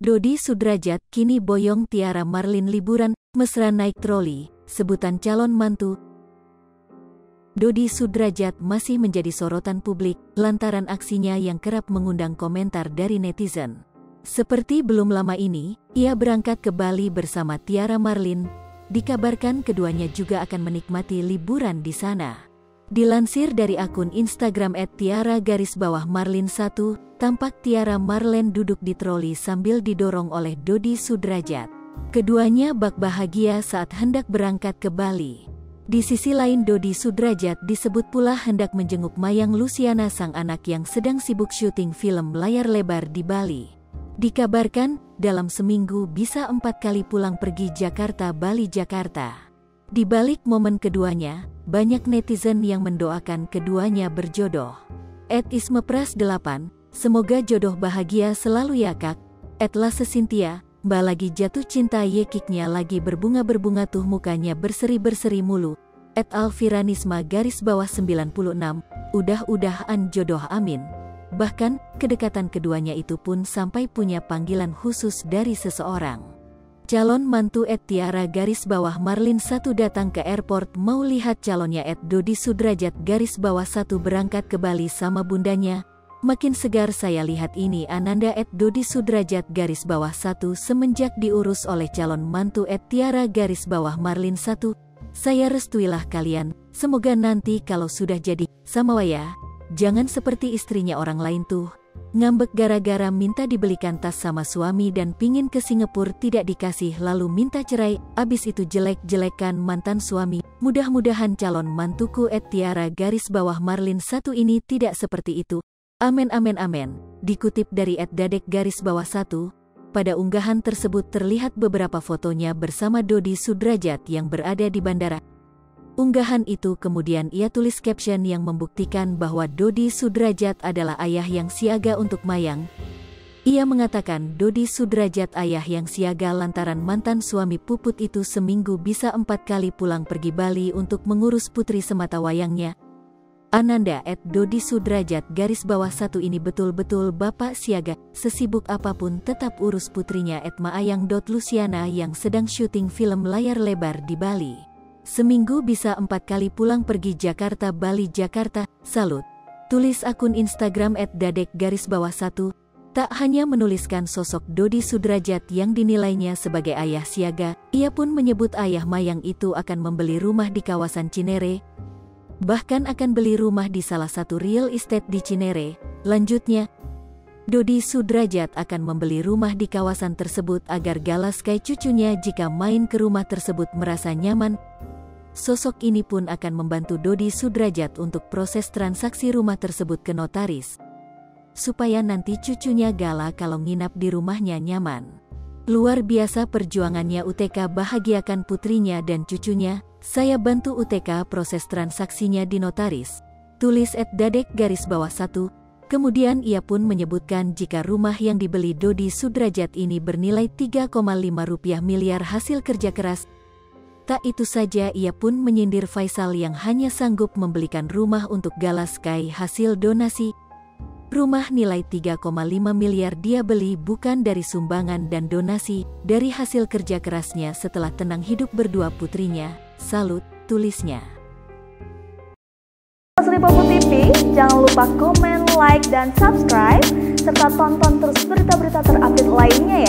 Dodi Sudrajat kini boyong Tiara Marlin liburan, mesra naik troli, sebutan calon mantu. Dodi Sudrajat masih menjadi sorotan publik lantaran aksinya yang kerap mengundang komentar dari netizen. Seperti belum lama ini, ia berangkat ke Bali bersama Tiara Marlin. Dikabarkan keduanya juga akan menikmati liburan di sana. Dilansir dari akun Instagram @tiara_marlin1, tampak Tiara Marlin duduk di troli sambil didorong oleh Dodi Sudrajat. Keduanya bak bahagia saat hendak berangkat ke Bali. Di sisi lain, Dodi Sudrajat disebut pula hendak menjenguk Mayang Luciana, sang anak yang sedang sibuk syuting film layar lebar di Bali. Dikabarkan, dalam seminggu bisa 4 kali pulang pergi Jakarta-Bali-Jakarta. Di balik momen keduanya, banyak netizen yang mendoakan keduanya berjodoh. @ismepras8, semoga jodoh bahagia selalu ya kak. @lasesintia, mbak lagi jatuh cinta ye kiknya lagi berbunga-berbunga tuh mukanya berseri-berseri mulu. @alfiranisma_96, udah-udahan jodoh amin. Bahkan, kedekatan keduanya itu pun sampai punya panggilan khusus dari seseorang. Calon mantu @tiara_marlin1 datang ke airport mau lihat calonnya. @Dodi Sudrajat_1 berangkat ke Bali sama bundanya. Makin segar saya lihat ini Ananda. @Dodi Sudrajat_1 semenjak diurus oleh calon mantu @tiara_marlin1. Saya restuilah kalian, semoga nanti kalau sudah jadi sama waya, jangan seperti istrinya orang lain tuh. Ngambek gara-gara minta dibelikan tas sama suami dan pingin ke Singapura tidak dikasih lalu minta cerai, abis itu jelek-jelekan mantan suami. Mudah-mudahan calon mantuku @tiara_marlin1 ini tidak seperti itu. Amin amin amin. Dikutip dari @dadek_1, pada unggahan tersebut terlihat beberapa fotonya bersama Dodi Sudrajat yang berada di bandara. Unggahan itu kemudian ia tulis caption yang membuktikan bahwa Dodi Sudrajat adalah ayah yang siaga untuk Mayang. Ia mengatakan Dodi Sudrajat ayah yang siaga lantaran mantan suami Puput itu seminggu bisa 4 kali pulang pergi Bali untuk mengurus putri semata wayangnya. Ananda. @Dodi Sudrajat_1 ini betul-betul bapak siaga, sesibuk apapun tetap urus putrinya. @Mayang.Luciana yang sedang syuting film layar lebar di Bali. Seminggu bisa 4 kali pulang pergi Jakarta-Bali-Jakarta, salut. Tulis akun Instagram @dadek_1, tak hanya menuliskan sosok Dodi Sudrajat yang dinilainya sebagai ayah siaga, ia pun menyebut ayah Mayang itu akan membeli rumah di kawasan Cinere. Bahkan akan beli rumah di salah satu real estate di Cinere. Lanjutnya, Dodi Sudrajat akan membeli rumah di kawasan tersebut agar galas kayak cucunya jika main ke rumah tersebut merasa nyaman. Sosok ini pun akan membantu Dodi Sudrajat untuk proses transaksi rumah tersebut ke notaris, supaya nanti cucunya gala kalau nginap di rumahnya nyaman. Luar biasa perjuangannya UTK bahagiakan putrinya dan cucunya, saya bantu UTK proses transaksinya di notaris. Tulis @dadek_1. Kemudian ia pun menyebutkan jika rumah yang dibeli Dodi Sudrajat ini bernilai 3,5 miliar hasil kerja keras. Tak itu saja, ia pun menyindir Faisal yang hanya sanggup membelikan rumah untuk galas kai hasil donasi. Rumah nilai 3,5 miliar dia beli bukan dari sumbangan dan donasi, dari hasil kerja kerasnya setelah tenang hidup berdua putrinya. Salut, tulisnya. Lipo TV, jangan lupa komen, like, dan subscribe, serta tonton terus berita-berita terupdate lainnya ya.